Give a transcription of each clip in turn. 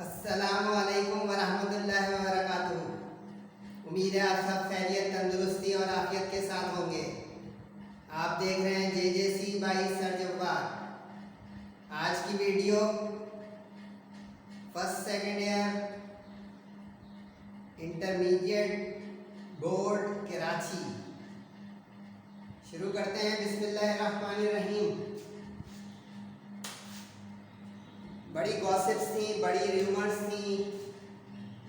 अस्सलामुअलैकुम वरहमतुल्लाहि वबरकातुहू। उम्मीद है आप सब खैरियत, तंदुरुस्ती और आफियत के साथ होंगे। आप देख रहे हैं JJC बाई सर जव्वाद। आज की video first second year intermediate board Karachi. शुरू करते हैं। बिस्मिल्लाहिर्रहमानिर्रहीम। बड़ी गॉसिप्स थी, बड़ी रूमर्स थी,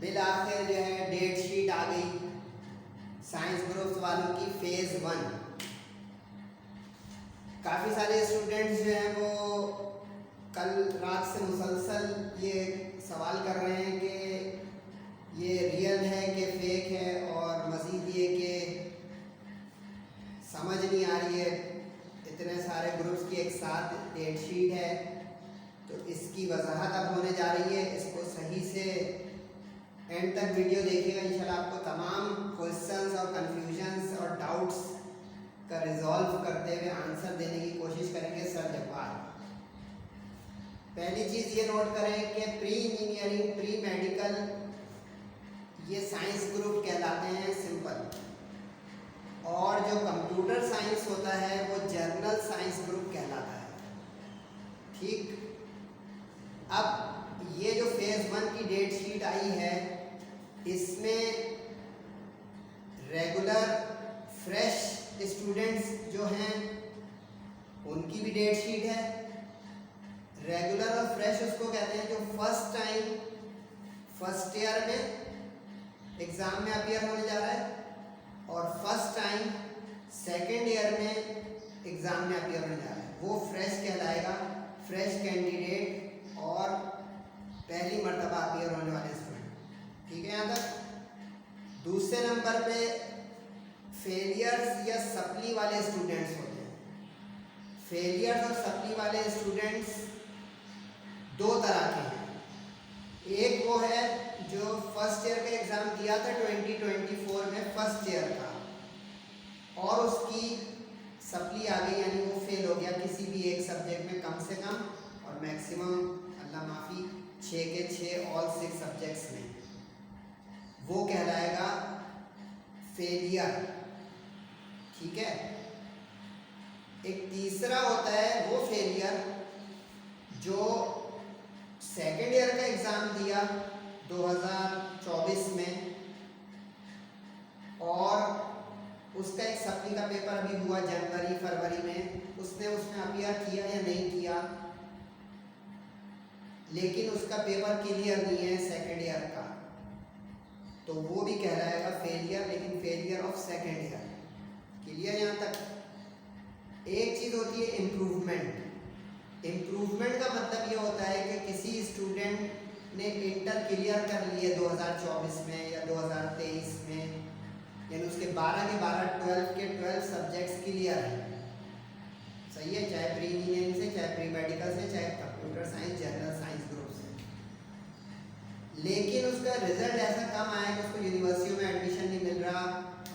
बिल आखिर जो है डेट शीट आ गई साइंस ग्रुप्स वालों की फेज़ 1। काफ़ी सारे स्टूडेंट्स जो हैं वो कल रात से मुसलसल ये सवाल कर रहे हैं कि ये रियल है कि फेक है, और मज़ीद ये कि समझ नहीं आ रही है, इतने सारे ग्रुप्स की एक साथ डेट शीट है, तो इसकी वजाहत अब होने जा रही है। इसको सही से एंड तक वीडियो देखिएगा, इंशाल्लाह आपको तमाम क्वेश्चंस और कन्फ्यूजन्स और डाउट्स का रिजॉल्व करते हुए आंसर देने की कोशिश करेंगे सर जव्वाद। पहली चीज़ ये नोट करें कि प्री इंजीनियरिंग, प्री मेडिकल ये साइंस ग्रुप कहलाते हैं सिंपल, और जो कंप्यूटर साइंस होता है वो जर्नल साइंस ग्रुप कहलाता है। ठीक, अब ये जो फेज़ 1 की डेट शीट आई है, इसमें रेगुलर फ्रेश स्टूडेंट्स जो हैं उनकी भी डेट शीट है। रेगुलर और फ्रेश उसको कहते हैं जो फर्स्ट टाइम फर्स्ट ईयर में एग्ज़ाम में अपीयर होने जा रहा है, और फर्स्ट टाइम सेकेंड ईयर में एग्ज़ाम में अपीयर होने जा रहा है, वो फ्रेश कहलाएगा, फ्रेश कैंडिडेट और पहली मर्तबा अपीयर होने वाले स्टूडेंट। ठीक है यहाँ तक। दूसरे नंबर पे फेलियर्स या सप्ली वाले स्टूडेंट्स होते हैं। फेलियर्स और सप्ली वाले स्टूडेंट्स दो तरह के हैं। एक वो है जो फर्स्ट ईयर का एग्ज़ाम दिया था 2024 में फर्स्ट ईयर का, और उसकी सप्ली आ गई, यानी वो फेल हो गया किसी भी एक सब्जेक्ट में कम से कम, और मैक्सिमम अल्लाह माफ़ी 6 के 6 ऑल 6 सब्जेक्ट्स में, वो कहलाएगा फेलियर। ठीक है। एक तीसरा होता है वो फेलियर जो सेकेंड ईयर का एग्ज़ाम दिया 2024 में, और उसका एक सप्ली का पेपर अभी हुआ जनवरी फरवरी में, उसने उसमें अपीयर किया या नहीं किया, लेकिन उसका पेपर क्लियर नहीं है सेकेंड ईयर का, तो वो भी कहलाएगा फेलियर, लेकिन failure of second year. Clear यहाँ तक। एक चीज़ होती है इम्प्रूवमेंट। इम्प्रूवमेंट का मतलब ये होता है कि किसी स्टूडेंट ने इंटर क्लियर कर लिए 2024 में या 2023 में, यानी उसके 12 के 12 12 के 12 सब्जेक्ट्स क्लियर हैं, सही है, चाहे प्री इंजीनियरिंग से, चाहे प्री मेडिकल से, चाहे computer science, general science group से, लेकिन उसका रिजल्ट ऐसा कम आया कि उसको यूनिवर्सिटियों में एडमिशन नहीं मिल रहा,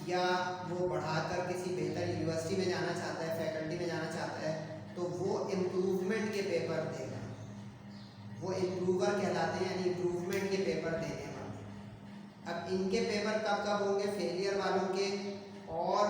या वो बढ़ाकर किसी बेहतर यूनिवर्सिटी में जाना चाहता है, फैकल्टी में जाना चाहता है, तो वो इम्प्रूवमेंट के पेपर देगा। वो इम्प्रूवर कहलाते हैं, यानी इम्प्रूवमेंट के पेपर देने वाले। अब इनके पेपर कब कब होंगे, फेलियर वालों के और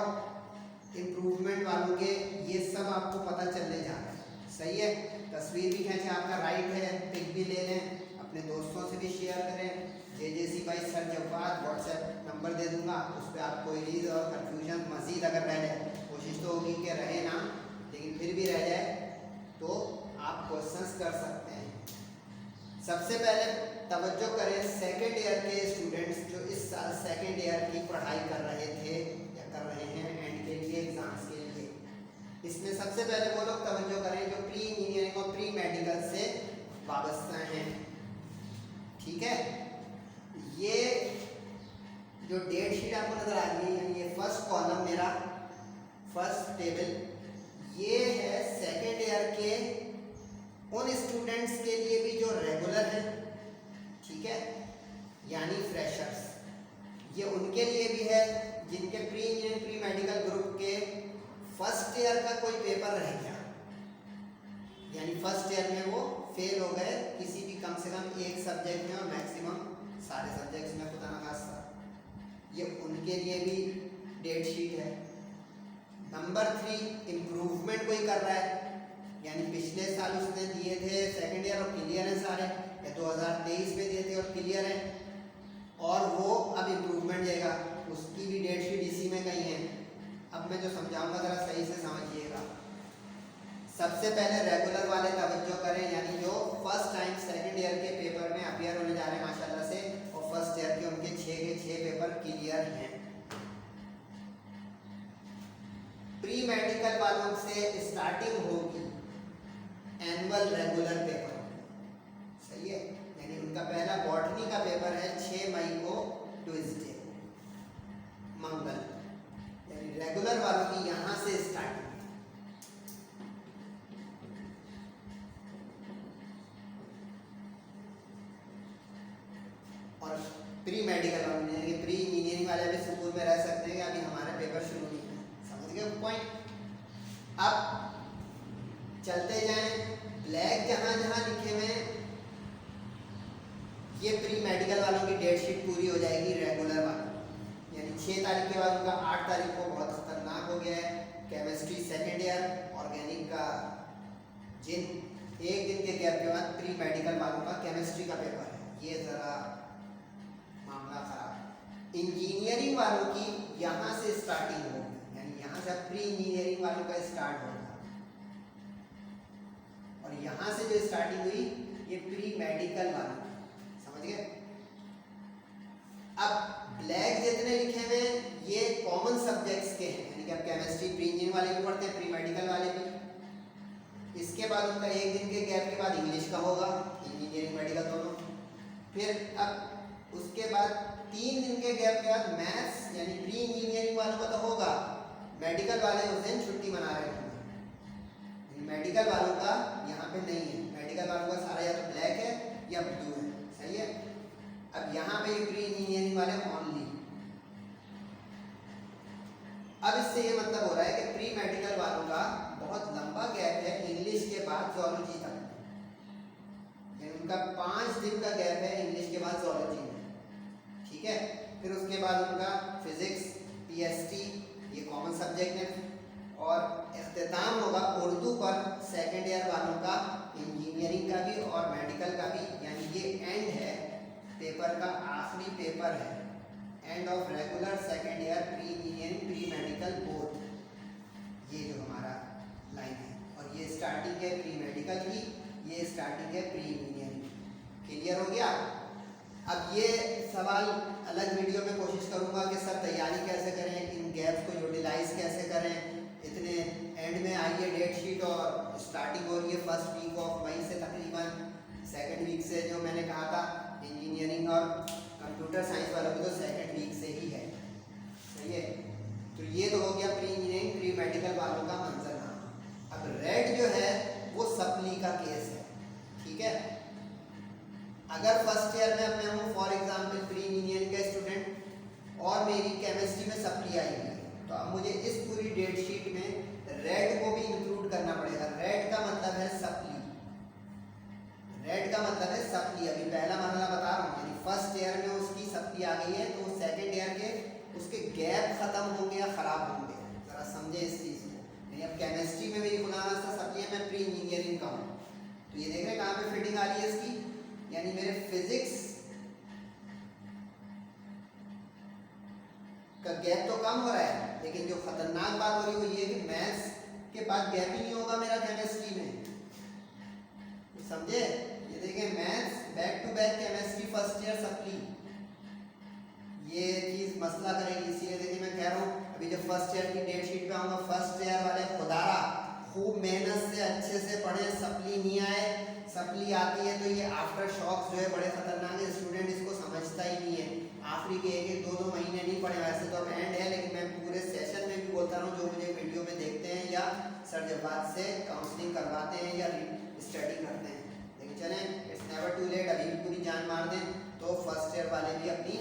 इम्प्रूवमेंट वालों के, ये सब आपको पता चलने जा रहा है। सही है। तस्वीर भी खींचे, आपका राइट है, पिक भी ले लें, अपने दोस्तों से भी शेयर करें। JJC by sir Jawwad WhatsApp number दे दूंगा, उस पर आप क्वेरीज और कन्फ्यूजन मज़ीद अगर रह जाए, कोशिश तो होगी कि रहे ना, लेकिन फिर भी रह जाए तो आप क्वेश्चंस कर सकते हैं। सबसे पहले तवज्जो करें सेकेंड ईयर के स्टूडेंट्स जो इस साल सेकेंड ईयर की पढ़ाई कर रहे थे या कर रहे हैं एंड के लिए, एग्ज़ाम्स के लिए। इसमें सबसे पहले वो लोग तवज्जो करें जो प्री इंजीनियरिंग और प्री मेडिकल से वाबस्ता हैं। ठीक है। ये जो डेट शीट आपको नज़र आ रही है, ये फर्स्ट कॉलम मेरा फर्स्ट टेबल, ये है सेकेंड ईयर के उन स्टूडेंट्स के लिए भी जो रेगुलर हैं, ठीक है, यानी फ्रेशर्स। ये उनके लिए भी है जिनके pre engineering pre medical group के फर्स्ट ईयर का कोई पेपर रह गया, यानी फर्स्ट ईयर में वो फेल हो गए किसी भी कम से कम एक सब्जेक्ट में और मैक्सिमम सारे सब्जेक्ट्स में खुदा न खास्ता, ये उनके लिए भी डेट शीट है। नंबर 3, इम्प्रूवमेंट कोई कर रहा है, यानी पिछले साल उसने दिए थे सेकेंड ईयर और क्लियर हैं सारे, या 2023 में दिए थे और क्लियर हैं, और वो अब इम्प्रूवमेंट देगा, उसकी भी डेट शीट इसी में कहीं है। अब मैं जो समझाऊंगा ज़रा सही से समझिएगा। सबसे पहले रेगुलर वाले तवज्जो करें, यानी जो फर्स्ट टाइम सेकेंड ईयर के पेपर में अपियर होने जा रहे हैं माशाल्लाह से, और फर्स्ट ईयर के उनके 6 के 6 पेपर क्लियर हैं। प्री मेडिकल वालों से स्टार्टिंग होगी एनुअल रेगुलर पेपर, सही है, यानी उनका पहला बॉटनी का पेपर है 6 मई को, ट्यूसडे मंगल, यानी रेगुलर वालों की यहाँ से स्टार्टिंग। और प्री मेडिकल वाले यानी प्री इंजीनियरिंग वाले भी सुकून में रह सकते हैं कि अभी हमारे पेपर शुरू नहीं है, समझ गए पॉइंट। अब चलते जाएं, ब्लैक जहां जहां लिखे हुए ये प्री मेडिकल वालों की डेट शीट पूरी हो जाएगी रेगुलर वालों, यानी 6 तारीख के बाद उनका 8 तारीख को बहुत खतरनाक हो गया है केमिस्ट्री सेकेंड ईयर, ऑर्गेनिक का जिन एक दिन के गैप के बाद प्री मेडिकल वालों का केमिस्ट्री का पेपर है, ये ज़रा मामला खराब। इंजीनियरिंग वालों की यहाँ से स्टार्टिंग होगी, यानी यहाँ से प्री इंजीनियरिंग वालों का स्टार्ट होगा, और यहाँ से जो स्टार्टिंग हुई ये प्री मेडिकल वालों, समझ गए। अब ब्लैक जितने लिखे हुए ये कॉमन सब्जेक्ट्स के हैं, यानी कि अब केमिस्ट्री प्री इंजीनियरिंग वाले भी पढ़ते हैं, प्री मेडिकल वाले भी। इसके बाद उनका एक दिन के गैप के बाद इंग्लिश का होगा, इंजीनियरिंग मेडिकल दोनों। फिर अब उसके बाद 3 दिन के गैप के बाद मैथ्स, यानी प्री इंजीनियरिंग वालों का तो होगा, मेडिकल वाले उस दिन छुट्टी मना रहे होंगे, मेडिकल वालों का यहाँ पे नहीं है, मेडिकल वालों का सारा या तो ब्लैक है या ब्लू है, सही है। अब यहाँ पे प्री इंजीनियरिंग वाले ओनली। अब इससे ये मतलब हो रहा है कि प्री मेडिकल वालों का बहुत लंबा गैप है इंग्लिश के बाद ज़ूलॉजी तक, यानी उनका 5 दिन का गैप है इंग्लिश के बाद ज़ूलॉजी में, ठीक है। फिर उसके बाद उनका फिजिक्स पीएसटी ये कॉमन सब्जेक्ट है, और इख्तिताम होगा उर्दू पर सेकेंड ईयर वालों का, इंजीनियरिंग का भी और मेडिकल का भी, यानी ये एंड है पेपर का, आखिरी पेपर है, end of regular second year pre engineering pre medical board, ये जो हमारा लाइन है, और ये स्टार्टिंग है प्री मेडिकल की, ये स्टार्टिंग है प्री इंजीनियरिंग। क्लियर हो गया। अब ये सवाल अलग वीडियो में कोशिश करूंगा कि सर तैयारी कैसे करें, इन गैप्स को यूटिलाइज कैसे करें, इतने एंड में आई है डेट शीट और स्टार्टिंग हो रही है फर्स्ट वीक ऑफ मई से, तकरीबन सेकेंड वीक से, जो मैंने कहा था इंजीनियरिंग और कंप्यूटर साइंस वालों की तो सेकेंड वीक से ही है, सही है। तो ये तो हो गया प्री इंजीनियरिंग प्री मेडिकल वालों का मंजरनामा। अब रेड जो है वो सप्ली का केस है, ठीक है। अगर फर्स्ट ईयर में मैं हूँ फॉर एग्जांपल प्री इंजीनियरिंग का स्टूडेंट और मेरी केमिस्ट्री में सप्ली आई है, तो अब मुझे इस पूरी डेट शीट में रेड को भी इंक्लूड करना पड़ेगा। रेड का मतलब है सप्ली, रेड का मतलब है सप्ली। अभी पहला मरहला बता रहा हूँ, यानी फर्स्ट ईयर में उसकी सप्ली आ गई है, तो सेकेंड ईयर के उसके गैप खत्म होंगे या खराब होंगे, जरा समझे इस चीज़ को। यानी अब केमिस्ट्री में मेरी खुदा वास्ता सप्ली है, मैं प्री इंजीनियरिंग का हूँ, तो ये देख रहे हैं कहाँ पे फिटिंग आ रही है इसकी, यानी मेरे फिजिक्स का गैप तो कम हो रहा है, लेकिन जो खतरनाक बात हो रही है वो ये कि मैथ्स के बाद गैप ही नहीं होगा मेरा केमिस्ट्री में, तो समझे। ये देखिए maths back to back chemistry first year supply, ये चीज़ मसला करेगी। इसीलिए देखिए मैं कह रहा हूँ अभी जब फर्स्ट ईयर की डेट शीट पे आऊँगा, फर्स्ट ईयर वाले खुदारा खूब मेहनत से अच्छे से पढ़े, सप्ली नहीं आए, सप्ली आती है तो ये आफ्टर शॉक्स जो है बड़े खतरनाक है, स्टूडेंट इसको समझता ही नहीं है। आखिरी के 1-2 महीने नहीं पढ़े, वैसे तो अब एंड है, लेकिन मैं पूरे सेशन में भी बोलता रहा हूँ, जो मुझे वीडियो में देखते हैं या सर जब बात से काउंसलिंग करवाते हैं या स्टडी करते हैं, लेकिन चलें इट्स नेवर टू लेट, अभी भी पूरी जान मार दें तो फर्स्ट ईयर वाले भी अपनी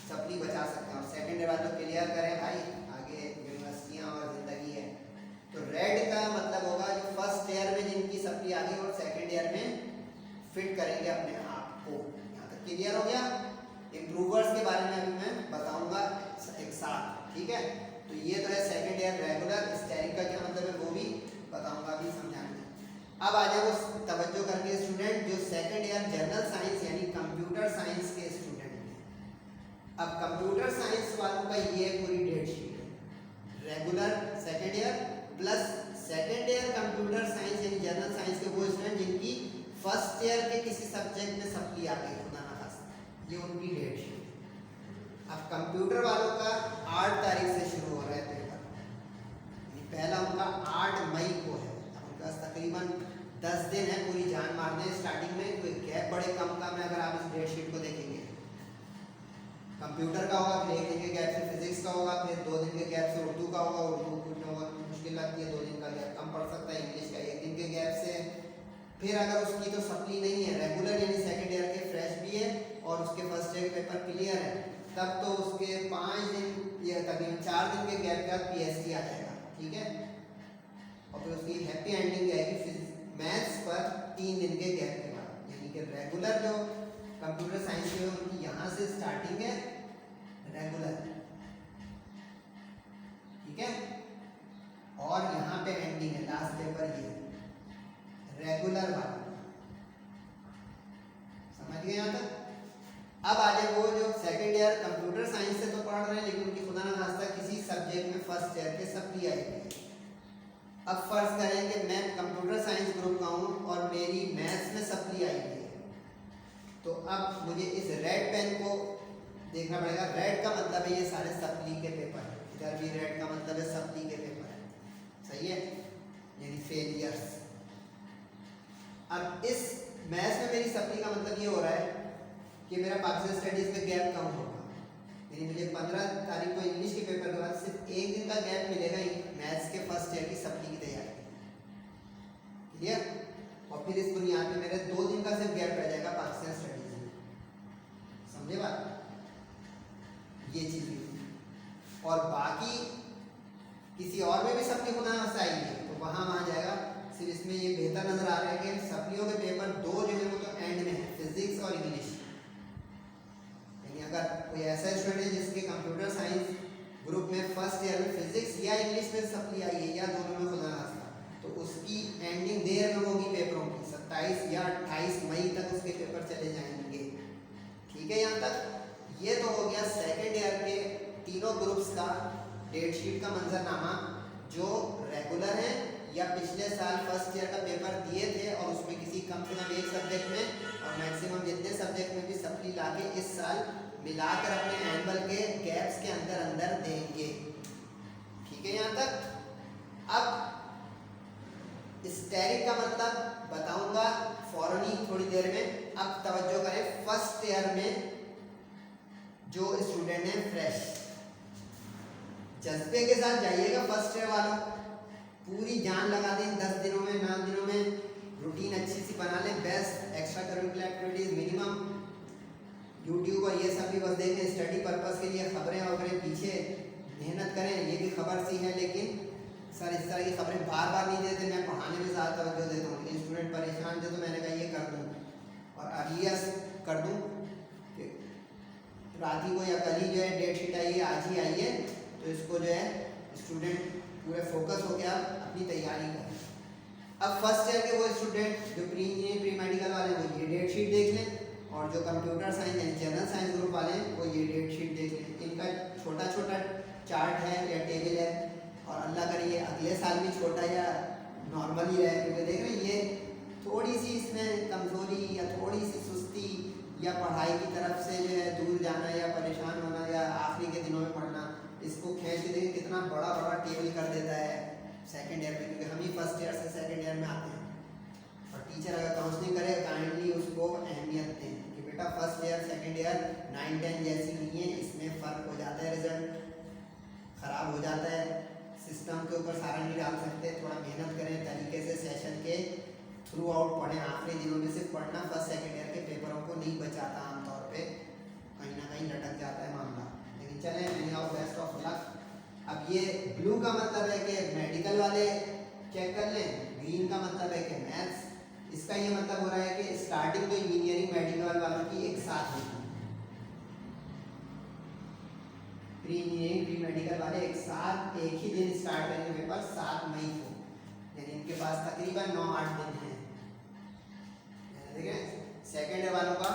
सप्ली बचा सकते हैं, और सेकेंड ईयर वाले तो क्लियर करें भाई, आगे यूनिवर्सिटियाँ और ज़िंदगी है। तो रेड का मतलब होगा जो फर्स्ट ईयर में जिनकी सप्ली आ फिट करेंगे अपने आप को। यहाँ तक क्लियर हो गया। इम्प्रूवर्स के बारे में अभी मैं बताऊंगा एक साथ, ठीक है। तो ये तो है सेकंड ईयर रेगुलर, स्टेरिक का क्या मतलब है वो भी बताऊंगा अभी समझाने में। अब आ जाओ तवज्जो करके स्टूडेंट जो सेकंड ईयर जनरल साइंस यानी कंप्यूटर साइंस के स्टूडेंट हैं। अब कंप्यूटर साइंस वालों का ये पूरी डेट शीट है, regular second year plus second year computer science यानी जनरल साइंस के वो स्टूडेंट जिनकी फर्स्ट ईयर के किसी सब्जेक्ट में सप्ली आ गई, खुदा ना खासा, ये उनकी डेट शीट। अब कंप्यूटर वालों का 8 तारीख से शुरू हो रहा है पेपर, पहला उनका 8 मई को है। अब उनका तकरीबन 10 दिन है पूरी जान मारने हैं स्टार्टिंग में, कोई गैप बड़े कम है अगर आप इस डेट शीट को देखेंगे। कंप्यूटर का होगा, फिर 1 दिन के गैप से फिजिक्स का होगा, फिर 2 दिन के गैप से उर्दू का होगा, उर्दू कुछ मुश्किल लगती है 2 दिन का गैप कम पड़ सकता है, इंग्लिश का 1 दिन के गैप से। फिर अगर उसकी तो सप्ली नहीं है, रेगुलर यानी सेकंड ईयर के फ्रेश भी है और उसके फर्स्ट ईयर पेपर क्लियर है, तब तो उसके 5 दिन या तकरीबन 4 दिन के गैप के बाद पीएचडी आ जाएगा, ठीक है। और फिर उसकी हैप्पी एंडिंग आएगी मैथ्स पर 3 दिन के गैप के बाद, यानी कि रेगुलर जो कंप्यूटर साइंस के उनकी यहाँ से स्टार्टिंग है रेगुलर, ठीक है, और यहाँ पे एंडिंग है लास्ट पेपर ये रेगुलर वाला, समझ गए यहाँ तक। अब आ जाए वो जो सेकंड ईयर कंप्यूटर साइंस से तो पढ़ रहे हैं लेकिन उनकी खुदा ना खास्ता किसी सब्जेक्ट में फर्स्ट ईयर के सप्ली आएगी। अब फर्ज करें कि मैं कंप्यूटर साइंस ग्रुप का हूँ और मेरी मैथ्स में सप्ली आई है, तो अब मुझे इस रेड पेन को देखना पड़ेगा। रेड का मतलब है ये सारे सप्ली के पेपर, इधर भी रेड का मतलब है सप्ली के पेपर, सही है, यानी फेलियर्स। अब इस मैथ्स में मेरी सप्ली का मतलब ये हो रहा है कि मेरा पाकिस्तान स्टडीज में गैप कम होगा, यानी मुझे 15 तारीख को इंग्लिश के पेपर के बाद सिर्फ 1 दिन का गैप मिलेगा मैथ्स के फर्स्ट ईयर की सप्ली की तैयारी, क्लियर। और फिर इस बुनियाद पे मेरे 2 दिन का सिर्फ गैप रह जाएगा पाकिस्तान स्टडीज में, समझे बात, ये चीज़ भी। और बाकी किसी और में भी सप्ली खुदा ना खास्ता आई है तो वहाँ जाएगा। सिर्फ इसमें ये बेहतर नजर आ रहा है कि सप्लियों के पेपर 2 जो है वो तो एंड में है, फिजिक्स और इंग्लिश। यानी अगर कोई ऐसा स्टूडेंट है जिसके कंप्यूटर साइंस ग्रुप में फर्स्ट ईयर में फिजिक्स या इंग्लिश में सप्ली आई है या दोनों में खुदा ना खास्ता, तो उसकी एंडिंग देर में होगी पेपरों की, 27 या 28 मई तक उसके पेपर चले जाएंगे, ठीक है। यहाँ तक ये तो हो गया सेकेंड ईयर के तीनों ग्रुप्स का डेट शीट का मंजरनामा, जो रेगुलर है या पिछले साल फर्स्ट ईयर का पेपर दिए थे और उसमें किसी कम से कम एक सब्जेक्ट में और मैक्सिमम जितने सब्जेक्ट में भी सप्ली लाके इस साल मिलाकर अपने एनुअल के गैप्स के अंदर अंदर देंगे, ठीक है। यहाँ तक अब स्टेरिक का मतलब बताऊंगा फौरन ही थोड़ी देर में। अब तवज्जो करें, फर्स्ट ईयर में जो स्टूडेंट है फ्रेश, जज्बे के साथ जाइएगा फर्स्ट ईयर वालों, पूरी जान लगा दें 10 दिनों में 9 दिनों में, रूटीन अच्छी सी बना लें, best extra curricular activities minimum, YouTube और ये सब भी बस देखें स्टडी पर्पस के लिए, खबरें वगैरह पीछे मेहनत करें, ये भी खबर सी है लेकिन सर इस तरह की खबरें बार बार नहीं देते, मैं पढ़ाने में ज़्यादा तवज्जो देता हूँ, लेकिन स्टूडेंट परेशान थे तो मैंने कहा ये कर दूँ और अर्लियस कर दूँ कि रात ही को या कल ही जो है डेट शीट आई है, आज ही आई है, तो इसको जो है स्टूडेंट पूरे फोकस हो गया अपनी तैयारी करें। अब फर्स्ट ईयर के वो स्टूडेंट जो प्री इंजीनियरिंग प्री मेडिकल वाले वो ये डेट शीट देख लें, और जो कंप्यूटर साइंस यानी जनरल साइंस ग्रुप वाले हैं वो ये डेट शीट देख लें। इनका छोटा छोटा चार्ट है या टेबल है, और अल्लाह करे ये अगले साल भी छोटा या नॉर्मल ही रहे, क्योंकि देख रहे हैं ये थोड़ी सी इसमें कमज़ोरी या थोड़ी सी सुस्ती या पढ़ाई की तरफ से जो है दूर जाना या परेशान होना या आखिरी के दिनों में पढ़ना, इसको खींच के देखिए कितना बड़ा बड़ा टेबल कर देता है सेकंड ईयर में, क्योंकि हम ही फर्स्ट ईयर से सेकंड ईयर में आते हैं। और टीचर अगर काउंसलिंग करे काइंडली उसको अहमियत दें कि बेटा फर्स्ट ईयर सेकंड ईयर 9-10 जैसी नहीं है, इसमें फ़र्क हो जाता है, रिजल्ट ख़राब हो जाता है, सिस्टम के ऊपर सारा नहीं डाल सकते, थोड़ा मेहनत करें तरीके से, सेशन के थ्रू आउट पढ़ें, आखिरी दिनों में सिर्फ पढ़ना फर्स्ट सेकंड ईयर के पेपरों को नहीं बचाता, आमतौर पे कहीं ना कहीं लटक जाता है मामला। लेकिन चलें, any how best of luck. अब ये ब्लू का मतलब है कि मेडिकल वाले चेक कर लें, ग्रीन का मतलब है कि मैथ्स, इसका ये मतलब हो रहा है कि स्टार्टिंग तो इंजीनियरिंग मेडिकल वालों की एक साथ होती है, प्री इंजीनियरिंग प्री मेडिकल वाले एक साथ एक ही दिन स्टार्ट करेंगे पेपर 7 मई को, यानी इनके पास तकरीबन 9-8 दिन हैं। ठीक है, सेकेंड ईयर वालों का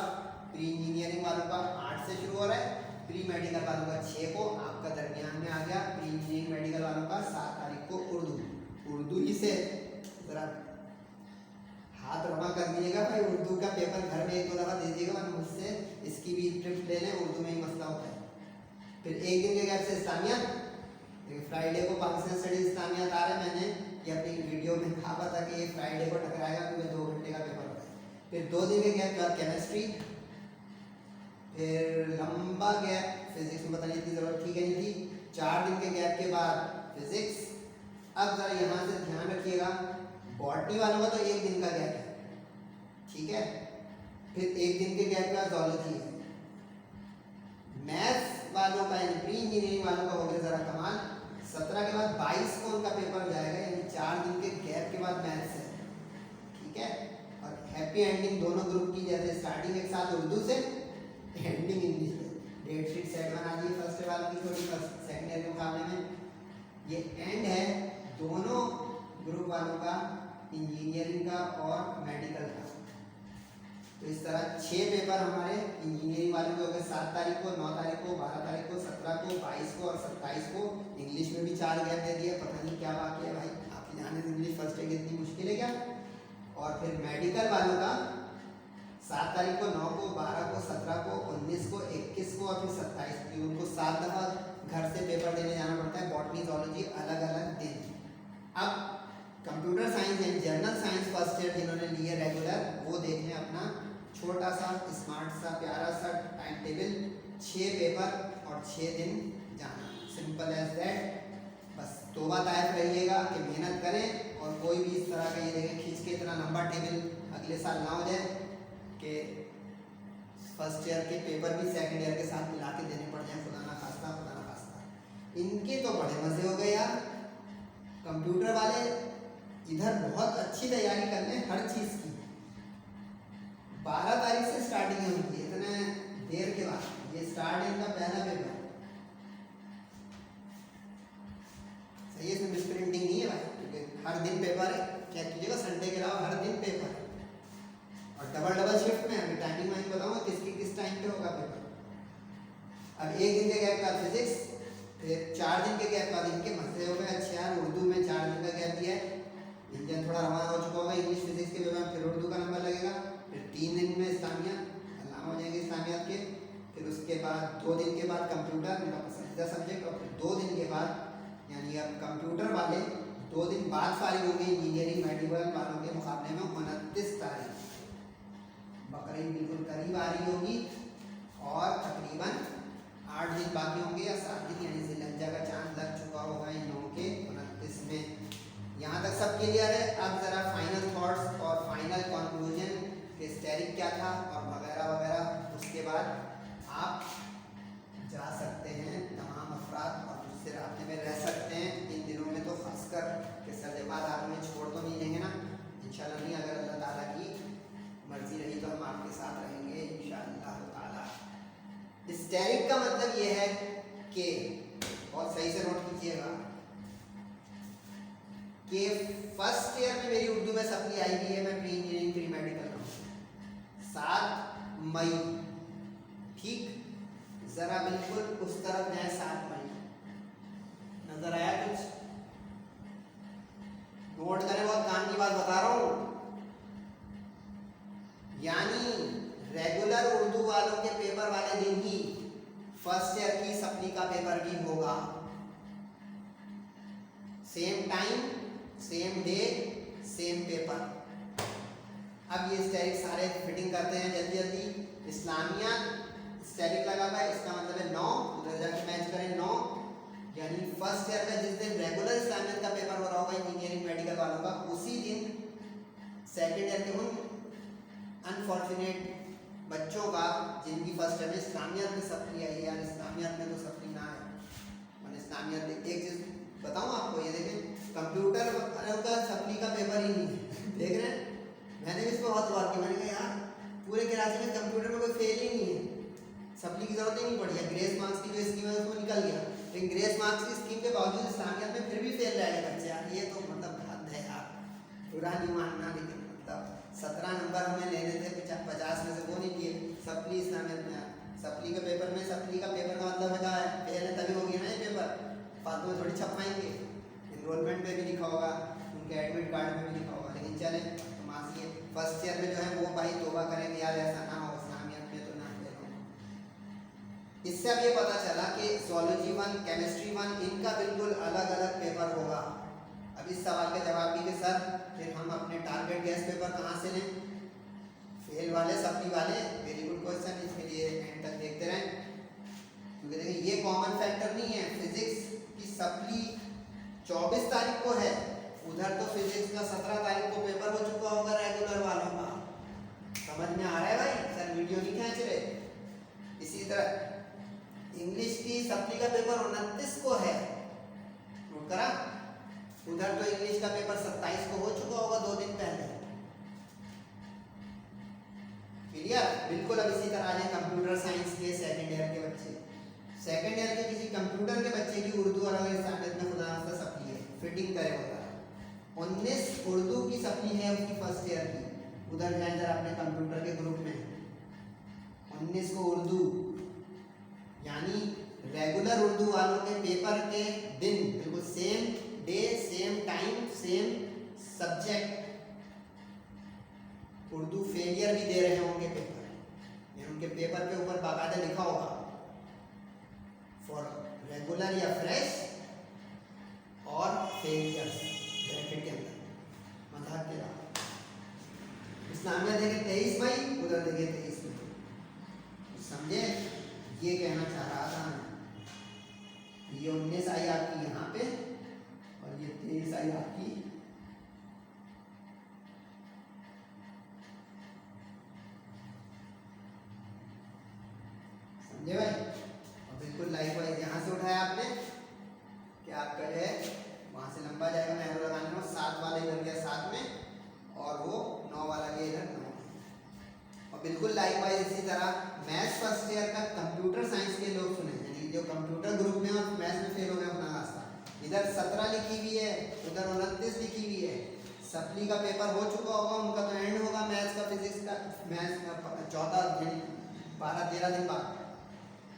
प्री इंजीनियरिंग वालों का 8 से शुरू हो रहा है, प्री मेडिकल वालों का 6 को, आपका दरमियान में आ गया प्री इंजीनियरिंग मेडिकल वालों का 7 तारीख को उर्दू ही से जरा हाथ रवा कर दीजिएगा भाई, उर्दू का पेपर घर में 1-2 दफ़ा दे दीजिएगा, और मुझसे इसकी भी ट्रिप ले लें, उर्दू में ही मसला होता है। फिर एक दिन के गैप से इस्लामियात, फ्राइडे को पाकिस्तान स्टडीज इस्लामियात आ रहा है, मैंने ये अपनी वीडियो में कहा था कि ये फ्राइडे को टकराएगा क्योंकि 2 घंटे का पेपर होता है। फिर 2 दिन के गैप के बाद केमिस्ट्री, फिर लंबा गैप फिजिक्स में पता नहीं इतनी ज़रूरत ठीक है नहीं थी, 4 दिन के गैप के बाद फिजिक्स। अब ज़रा यहाँ से ध्यान रखिएगा, बॉटनी वालों का तो 1 दिन का गैप है, ठीक है, फिर 1 दिन के गैप के बाद जूलॉजी है। मैथ्स वालों का यानी प्री इंजीनियरिंग वालों का हो गया ज़रा कमाल, 17 के बाद 22 को उनका पेपर जाएगा, यानी 4 दिन के गैप के बाद मैथ्स है, ठीक है। और हैप्पी एंडिंग दोनों ग्रुप की, जैसे स्टार्टिंग एक साथ उर्दू से, एंडिंग इंग्लिश में। डेट शीट सेट बना दी फर्स्ट ईयर वालों की, थोड़ी सेकेंड ईयर के मुकाबले में ये एंड है दोनों ग्रुप वालों का, इंजीनियरिंग का और मेडिकल का। तो इस तरह 6 पेपर हमारे इंजीनियरिंग वालों के हो गए, 7 तारीख को, 9 तारीख को, 12 तारीख को, 17 को, 22 को और 27 को। इंग्लिश में भी 4 गैप दे दिए, पता नहीं क्या बाकी है भाई, आप जाने इंग्लिश फर्स्ट ईयर इतनी मुश्किल है क्या। और फिर मेडिकल वालों का 7 तारीख को, 9 को, 12 को, 17 को, 19 को, 21 को और फिर 27 को, उनको 7 दफ़ा घर से पेपर देने जाना पड़ता है, बॉटनी जूलॉजी अलग अलग दिन। अब computer science and general science first year जिन्होंने लिए रेगुलर, वो देख लें अपना छोटा सा स्मार्ट सा प्यारा सा टाइम टेबल, 6 पेपर और 6 दिन जाना, सिंपल एज दैट। बस तौबा तायब रहिएगा कि मेहनत करें और कोई भी इस तरह का ये देखें खींच के इतना लंबा टेबल अगले साल ना हो जाए कि फर्स्ट ईयर के पेपर भी सेकंड ईयर के साथ मिला के देने पड़ जाए, खुदा ना खास्ता, खुदा ना खास्ता। इनके तो बड़े मज़े हो गए यार, कंप्यूटर वाले इधर बहुत अच्छी तैयारी कर लें हर चीज़ की। 12 तारीख से स्टार्टिंग है उनकी, इतने देर के बाद ये स्टार्ट है इनका पहला पेपर। सही है, इसमें मिसप्रिंटिंग नहीं है भाई, क्योंकि हर दिन पेपर है, चेक कीजिएगा संडे के अलावा हर दिन पेपर है और डबल शिफ्ट में। अभी टाइमिंग मैं बताऊंगा किसकी किस टाइम पे होगा पेपर। अब 1 दिन के गैप का फिजिक्स, फिर 4 दिन के गैप बाद इनके मसले हो गए अच्छे यार, उर्दू में 4 दिन का गैप दिया है, इंजन थोड़ा रवाना हो चुका होगा इंग्लिश फिजिक्स के पेपर में, फिर उर्दू का नंबर लगेगा, फिर 3 दिन में इस्लामियात अल्लाह हो जाएंगे इस्लामियात के, फिर उसके बाद 2 दिन के बाद कंप्यूटर उनका पसंदीदा सब्जेक्ट, और फिर 2 दिन के बाद यानी अब कंप्यूटर वाले 2 दिन बाद फारिग होंगे इंजीनियरिंग मेडिकल वालों के मुकाबले में 29 तारीख, बकरीद बिल्कुल करीब आ रही होगी और तकरीबन 8 दिन बाकी होंगे या 7 दिन, यानी ज़िलहज्जा का चांद लग चुका होगा इन लोगों के 29 में। यहाँ तक सब क्लियर है। अब ज़रा फाइनल थॉट्स और फाइनल कंक्लूजन कि स्टेरिक क्या था और वगैरह वगैरह, उसके बाद आप जा सकते हैं तमाम अफराद और उससे राब्ते में रह सकते हैं इन दिनों में, तो खासकर कि सर्द आप में छोड़ तो नहीं देंगे ना, इंशाल्लाह नहीं, अगर अल्लाह ताला की मर्जी रही तो हम आपके साथ रहेंगे इंशाअल्लाह ताला। स्टेरिक का मतलब ये है कि बहुत सही से नोट कीजिएगा कि फर्स्ट ईयर में मेरी उर्दू में सप्ली आई हुई है, मैं प्री इंजीनियरिंग प्री मेडिकल में हूँ, 7 मई, ठीक, ज़रा बिल्कुल उस तरफ जाए, 7 मई नजर आया कुछ, नोट करें, बहुत काम की बात बता रहा हूँ। यानी रेगुलर उर्दू वालों के पेपर वाले दिन ही फर्स्ट ईयर की सप्ली का पेपर भी होगा, same time, same day, same paper. अब ये स्टेरिक सारे फिटिंग करते हैं जल्दी जल्दी। इस्लामिया स्टेरिक लगा हुआ है, इसका मतलब है 9, उधर जाके मैच करें 9, यानी फर्स्ट ईयर का जिस दिन रेगुलर इस्लामिया का पेपर हो रहा होगा इंजीनियरिंग मेडिकल वालों का, उसी दिन सेकेंड ईयर के उन अनफॉर्चुनेट बच्चों का जिनकी फर्स्ट ईयर में इस्लामिया में सप्ली आई, यार इस्लामिया में तो सप्ली ना है, मैंने इस्लामिया में एक चीज़ बताऊँ आपको, ये देखें कंप्यूटर का सप्ली का पेपर ही नहीं है, देख रहे हैं, मैंने भी इस पर बहुत गौर किया, मैंने कहा यार सप्ली की जरूरत ही नहीं पड़ी है, ग्रेस मार्क्स की जो स्कीम है उसमें निकल गया, लेकिन ग्रेस मार्क्स की स्कीम के बावजूद इस्लामियत में फिर भी फेल रह गए बच्चे यार, ये तो मतलब हद है यार, पूरा नहीं मानना, लेकिन मतलब 17 नंबर हमें लेने थे 50 में से, वो नहीं लिए सप्ली इस्लामियत में। सप्ली के पेपर में, सप्ली का पेपर का मतलब क्या है, फेल है तभी हो गया ना ये पेपर, फालतू में थोड़ी छपवाएंगे, एनरोलमेंट पे भी लिखा होगा, उनके एडमिट कार्ड में भी लिखा होगा, लेकिन चले तो मासिए फर्स्ट ईयर में जो है वो भाई तौबा करेंगे यार ऐसा ना हो इस्लामियत में तो ना फेल हो। इससे अब ये पता चला कि zoology 1, केमिस्ट्री 1 इनका बिल्कुल अलग अलग पेपर होगा। अब इस सवाल के जवाब भी के सर फिर हम अपने टारगेट गैस पेपर कहाँ से लें, फेल वाले सप्ली वाले, वेरी गुड क्वेश्चन, इसके लिए एंड तक देखते रहें, क्योंकि देखिए ये कॉमन फैक्टर नहीं है, फिजिक्स की सप्ली 24 तारीख को है, उधर तो फिजिक्स का 17 तारीख को पेपर हो चुका होगा रेगुलर वालों का, समझ में आ रहा है भाई, सर वीडियो नहीं खींच रहे। इसी तरह इंग्लिश की सप्ली का पेपर 29 को है, नोट करा, उधर तो इंग्लिश का पेपर 27 को हो चुका होगा 2 दिन पहले, क्लियर, बिल्कुल। अब इसी तरह आ जाए कंप्यूटर साइंस के सेकंड ईयर के बच्चे, सेकंड ईयर के किसी कंप्यूटर के बच्चे की उर्दू और अगर इस्लामियत में खुदा नास्ता सप्ली है, फिटिंग करे होता है, 19 उर्दू की सप्ली है उसकी फर्स्ट ईयर की, उधर जाए जरा अपने कंप्यूटर के ग्रुप में, 19 को उर्दू, यानी रेगुलर उर्दू वालों के पेपर के दिन बिल्कुल same day, same time, same subject, Urdu failure भी दे रहे होंगे पेपर, यानी उनके पेपर पे ऊपर बाकायदा लिखा होगा फॉर रेगुलर या फ्रेश और फेलियर्स ब्रैकेट के अंदर, मजाक के बाद इस्लामिया देखे 23 मई, उधर देखे 23 मई, समझे, ये कहना चाह रहा था मैं, ये 19 आई आपकी यहाँ पे और ये 23 आई आपकी, समझे भाई। और बिल्कुल लाइकवाइज यहाँ से उठाया आपने कि आपका जो है वहाँ से लंबा जाएगा, मैं एरो लगाने में 7 वाला इधर गया 7 में और वो 9 वाला गया इधर 9 में। और बिल्कुल लाइकवाइज इसी तरह मैथ्स फर्स्ट ईयर का कंप्यूटर साइंस के लोग सुने, यानी जो कंप्यूटर ग्रुप में और मैथ्स में फेल हो गए अपना रास्ता, इधर 17 लिखी हुई है, उधर 29 लिखी हुई है, सप्ली का पेपर हो चुका होगा, उनका तो एंड होगा मैथ्स का, फिजिक्स का, मैथ्स का 12-13 दिन बाद।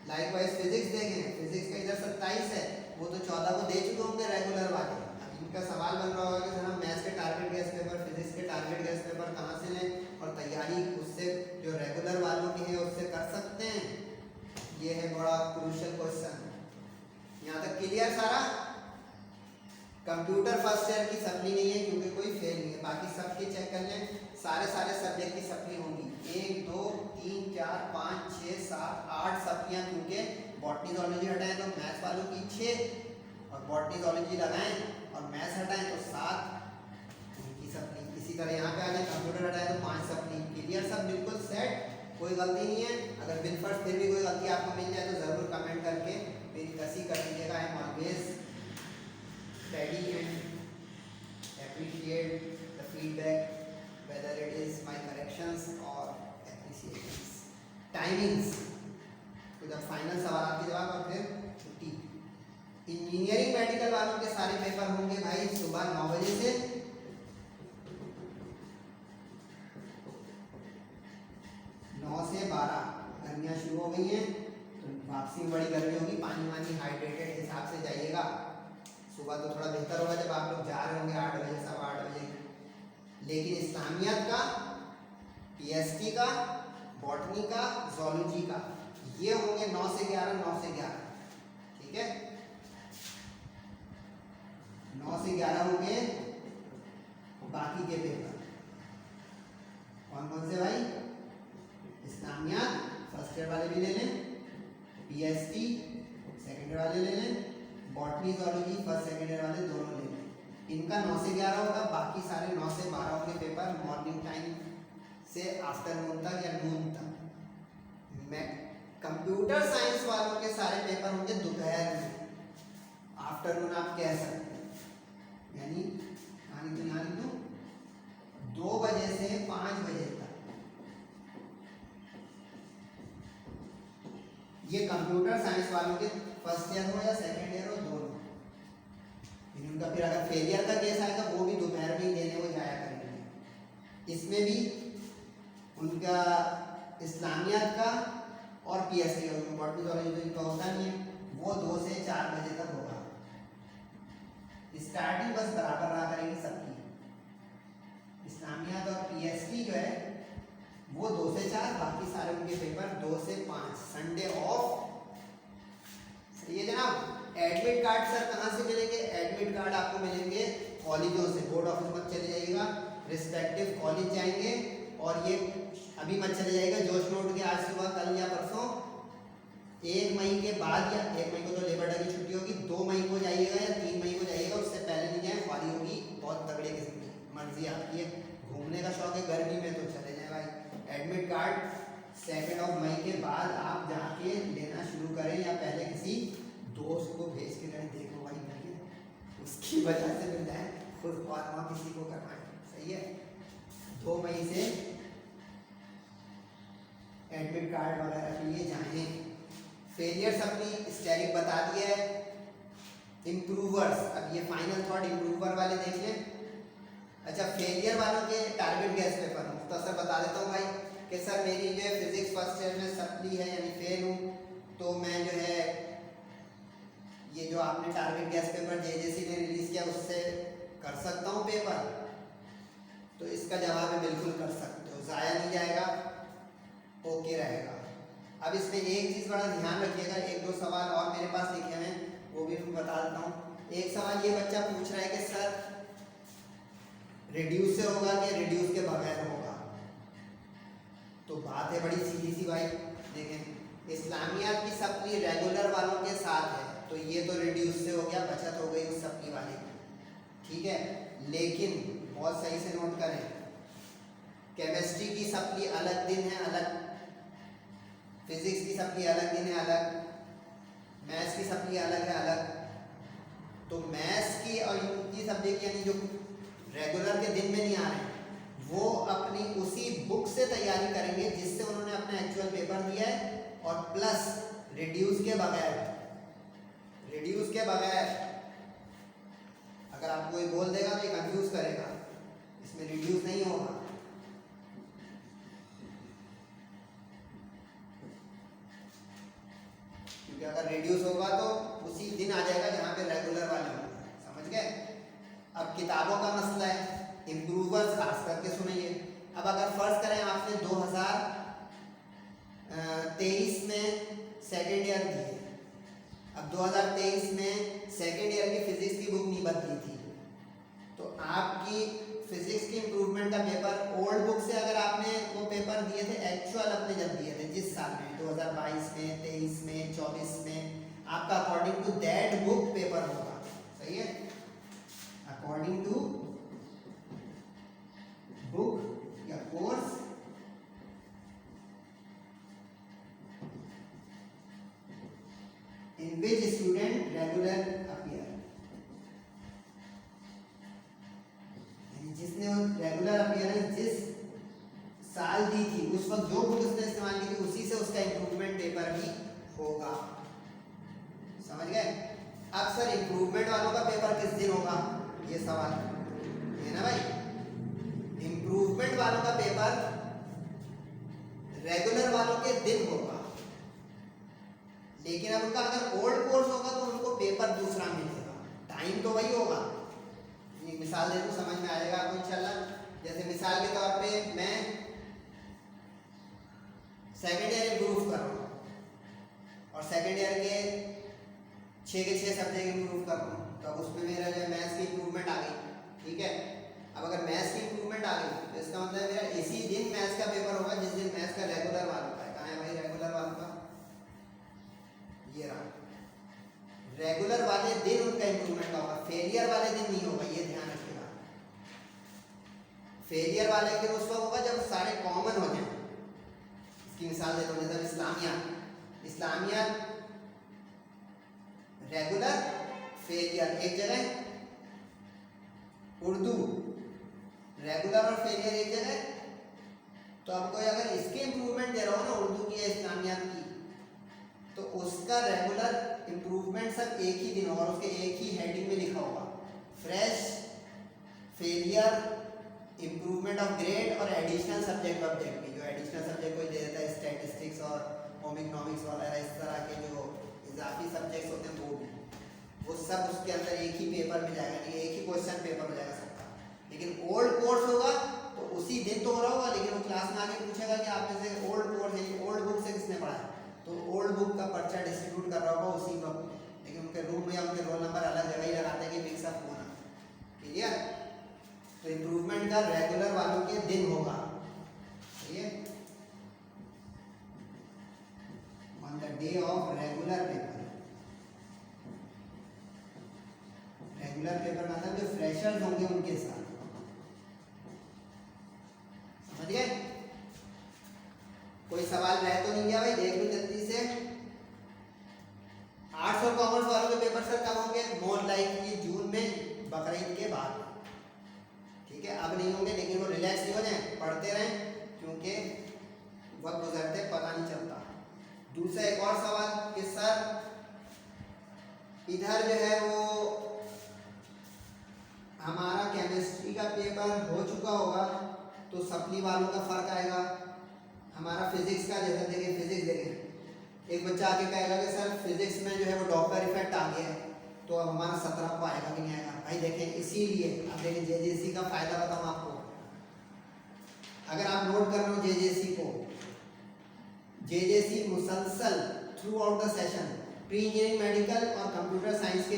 लाइकवाइज फिजिक्स देखें, फिजिक्स का इधर 27 है, वो तो 14 को दे चुके होंगे रेगुलर वाले। अब इनका सवाल बन रहा होगा कि सर हम मैथ्स के टारगेट गैस पेपर, फिजिक्स के टारगेट गैस पेपर कहाँ से लें, और तैयारी उससे जो रेगुलर वालों की है उससे कर सकते हैं, ये है बड़ा क्रूशियल क्वेश्चन। यहाँ तक क्लियर सारा। कंप्यूटर फर्स्ट ईयर की सप्ली नहीं है क्योंकि कोई फेल नहीं है, बाकी सबकी चेक कर लें, सारे सब्जेक्ट की सप्ली होंगी, 1 2 3 4 5 6 7 8 सप्लियाँ, क्योंकि बॉटनी ज़ूलॉजी हटाएं तो मैथ्स वालों की 6 और बॉटनी ज़ूलॉजी लगाएं और मैथ्स हटाएं तो 7 उनकी सप्ली। इसी तरह यहाँ पे आ जाए कंप्यूटर हटाएं तो 5 सप्ली, क्लियर, सब बिल्कुल सेट, कोई गलती नहीं है। अगर बिलफर्स्ट फिर भी कोई गलती आपको मिल जाए तो ज़रूर कमेंट करके मेरी कसी कर दीजिएगा। I am always ready and appreciate the feedback, whether it is my corrections or appreciations. Timings, तो जब फाइनल सवाल आपके जवाब और फिर छुट्टी। इंजीनियरिंग मेडिकल वालों के सारे पेपर होंगे भाई सुबह 9 बजे से 9 से 12। गर्मियाँ शुरू हो गई हैं तो वापसी में बड़ी गर्मी होगी, पानी वानी हाइड्रेटेड हिसाब से जाइएगा। सुबह तो थोड़ा बेहतर होगा जब आप लोग जा रहे होंगे 8 बजे 8:15 बजे, लेकिन इस्लामियत का, पीएसटी का, बॉटनी का, ज़ूलॉजी का ये होंगे 9 से 11, 9 से 11, ठीक है, 9 से 11 होंगे बाकी के पेपर। कौन कौन से भाई? इस्लामियत फर्स्ट ईयर वाले भी ले लें, पीएसटी सेकेंड ईयर वाले ले लें, botany zoology first second year वाले दोनों ले लें। इनका 9 से 11 होगा, बाकी सारे 9 से 12 होंगे पेपर, मॉर्निंग टाइम से आफ्टरनून तक या नून तक। मैं कंप्यूटर साइंस वालों के सारे पेपर होंगे दोपहर में, आफ्टरनून आप कह सकते हैं, यानी यहाँ लिख दूँ 2 बजे से 5 बजे तक ये कंप्यूटर साइंस वालों के फर्स्ट ईयर हो या सेकेंड ईयर हो, दोनों। उनका फिर अगर फेलियर का केस आएगा वो भी दोपहर में ही देने वो जाया करेंगे। इसमें भी उनका इस्लामियात का और पीएससी का मॉडर्निज्म जो इनका होता नहीं है वो 2 से 4 बजे तक होगा। स्टार्टिंग बस बराबर रहा करेंगे सबकी। इस्लामियात और पीएससी जो है वो 2 से 4, बाकी सारे उनके पेपर 2 से 5, संडे ऑफ। सही है जनाब। एडमिट कार्ड सर कहाँ से मिलेंगे? एडमिट कार्ड आपको मिलेंगे कॉलेजों से। बोर्ड ऑफिस मत चले जाइएगा, रिस्पेक्टिव कॉलेज जाएंगे। और ये अभी मत चले जाइएगा जोश नोट के आज सुबह, कल या परसों। 1 मई के बाद या 1 मई को तो लेबर डे की छुट्टी होगी, 2 मई को जाइएगा या 3 मई को जाइएगा, उससे पहले नहीं जाए, खाली होगी। बहुत तगड़े किस्म की मर्जी आपकी है। घूमने का शौक है गर्मी में तो चले जाए भाई। एडमिट कार्ड 2 मई के बाद आप जाके लेना शुरू करें, या पहले किसी दोस्त को भेज के करें, देखो भाई नहीं है, उसकी वजह से मिल जाए, खुद और किसी को करवाएं। सही है। 2 मई से एडमिट कार्ड वगैरह के लिए जाएं। फेलियर्स अपनी स्टैटिक बता दिया है। इम्प्रूवर्स, अब ये फाइनल थॉट इम्प्रूवर वाले देख लें। अच्छा, फेलियर वालों के टारगेट गैस पेपर मुख्तसर बता देता हूँ भाई कि सर मेरी जो है फिजिक्स फर्स्ट ईयर में सप्ली है यानी फेल हूँ, तो मैं जो है ये जो आपने टारगेट गैस पेपर जेजेसी ने रिलीज किया उससे कर सकता हूँ पेपर। तो इसका जवाब है बिल्कुल कर सकते हो, ज़ाया नहीं जाएगा, ओके रहेगा। अब इसमें एक चीज़ बड़ा ध्यान रखिएगा, 1-2 सवाल और मेरे पास लिखे हैं वो भी मैं बता देता हूँ। एक सवाल ये बच्चा पूछ रहा है कि सर रिड्यूस से होगा कि रिड्यूस के बगैर होगा? तो बात है बड़ी सीधी सी भाई। देखें, इस्लामियात की सप्ली रेगुलर वालों के साथ है, तो ये तो रिड्यूस से हो गया, बचत हो गई उस सप्ली वाले की, ठीक है। लेकिन बहुत सही से नोट करें, केमिस्ट्री की सप्ली अलग दिन है अलग, फिजिक्स की सप्ली अलग दिन है अलग, मैथ्स की सप्ली अलग है अलग। तो मैथ्स की और इनकी सब्जेक्ट यानी जो रेगुलर के दिन में नहीं आ रहे हैं, वो अपनी उसी बुक से तैयारी करेंगे जिससे उन्होंने अपना एक्चुअल पेपर दिया है, और प्लस रिड्यूस के बगैर। रिड्यूस के बगैर अगर आपको कोई बोल देगा तो ये कंफ्यूज करेगा, इसमें रिड्यूस नहीं होगा। क्योंकि अगर रिड्यूस होगा तो उसी दिन आ जाएगा जहाँ पे रेगुलर वाले होंगे। समझ गए? अब किताबों का मसला है, इम्प्रूवर्स खास करके सुनिए। अब अगर फर्ज करें आपने 2023 में सेकेंड ईयर दी है, अब 2023 में सेकेंड ईयर की फिजिक्स की बुक नहीं बदली थी, तो आपकी फिजिक्स की इम्प्रूवमेंट का पेपर ओल्ड बुक से अगर आपने वो पेपर दिए थे एक्चुअल अपने जब दिए थे जिस साल में 2022 में 23 में 24 में, आपका according to that book paper होगा। सही है, अकॉर्डिंग टू बुक या course in which student regular appear, जिसने रेगुलर अपीयरेंस जिस साल दी थी उस वक्त जो बुक उसने इस्तेमाल की थी उसी से उसका इम्प्रूवमेंट पेपर भी होगा। समझ गए? अब सर इम्प्रूवमेंट वालों का पेपर किस दिन होगा, ये सवाल है ना भाई। इम्प्रूवमेंट वालों का पेपर रेगुलर वालों के दिन होगा, लेकिन अब उनका अगर ओल्ड कोर्स होगा तो उनको पेपर दूसरा मिलेगा, टाइम तो वही होगा। एक मिसाल दे दूं, समझ में आएगा आपको इंशाल्लाह। जैसे मिसाल के तौर पे मैं सेकेंड ईयर इम्प्रूव कर रहा हूँ और सेकेंड ईयर के 6 के 6 सब्जेक्ट इम्प्रूव कर रहा हूँ, तो अब उसमें मेरा जो मैथ्स की इम्प्रूवमेंट आ गई, ठीक है। अब अगर मैथ्स की इम्प्रूवमेंट आ गई तो इसका मतलब मेरा इसी दिन मैथ्स का पेपर होगा जिस दिन मैथ्स का रेगुलर वालों का है। कहाँ है भाई रेगुलर वालों का? ये रहा, रेगुलर वाले दिन उनका इंप्रूवमेंट होगा, फेलियर वाले दिन नहीं होगा, ये ध्यान रखिएगा। फेलियर वाले दिन उस वक्त होगा जब सारे कॉमन हो जाए। इसकी मिसाल देता हूँ, जैसे इस्लामिया रेगुलर फेलियर एक जगह, उर्दू रेगुलर और फेलियर एक जगह। तो अब कोई अगर इसके इंप्रूवमेंट दे रहा हो ना उर्दू की या इस्लामियात की, तो उसका रेगुलर इम्प्रूवमेंट सब एक ही दिन और उसके एक ही हेडिंग में लिखा होगा, fresh, failure, improvement of grade और एडिशनल सब्जेक्ट ऑब्जेक्टिव। जो एडिशनल सब्जेक्ट कोई दे देता है स्टैटिस्टिक्स और इकोनॉमिक्स वगैरह, इस तरह के जो इजाफी सब्जेक्ट्स होते हैं वो सब उसके अंदर एक ही पेपर में जाएगा, नहीं एक ही क्वेश्चन पेपर हो जाएगा सबका। लेकिन ओल्ड कोर्स होगा तो उसी दिन तो हो रहा होगा, लेकिन वो क्लास में आके पूछेगा कि आप में से ओल्ड कोर्स है, ओल्ड बुक से किसने पढ़ा है, तो ओल्ड बुक का पर्चा डिस्ट्रीब्यूट कर रहा होगा उसी वक्त, लेकिन उनके रूम में या उनके रोल नंबर अलग जगह ही लगाते हैं कि मिक्सअप होना। क्लियर? तो इम्प्रूवमेंट का रेगुलर वालों के दिन होगा, ठीक है, on the day of regular paper. Regular paper मतलब जो फ्रेशर्स होंगे उनके साथ, समझ गए? कोई सवाल रह तो नहीं गया भाई? देख लो जल्दी से। आर्ट्स और कॉमर्स वालों के पेपर सर कब होंगे? मोर लाइकली जून में, बकरीद के बाद, ठीक है। अब नहीं होंगे, लेकिन वो रिलैक्स नहीं हो जाए, पढ़ते रहें, क्योंकि वक्त गुजरते पता नहीं चलता। दूसरा एक और सवाल कि सर इधर जो है वो हमारा केमिस्ट्री का पेपर हो चुका होगा तो सप्ली वालों का फर्क आएगा। हमारा फिजिक्स का जैसे देखें, फिजिक्स देखें, एक बच्चा आके कहेगा कि सर फिजिक्स में जो है वो डॉपलर इफेक्ट आ गया है, तो अब हमारा 17 को आएगा कि नहीं आएगा? भाई देखें, इसीलिए अब देखें जेजेसी का फायदा बताऊँ आपको। अगर आप नोट कर रहे हो जेजेसी को, जेजेसी मुसलसल through out the session pre engineering, medical और कंप्यूटर साइंस के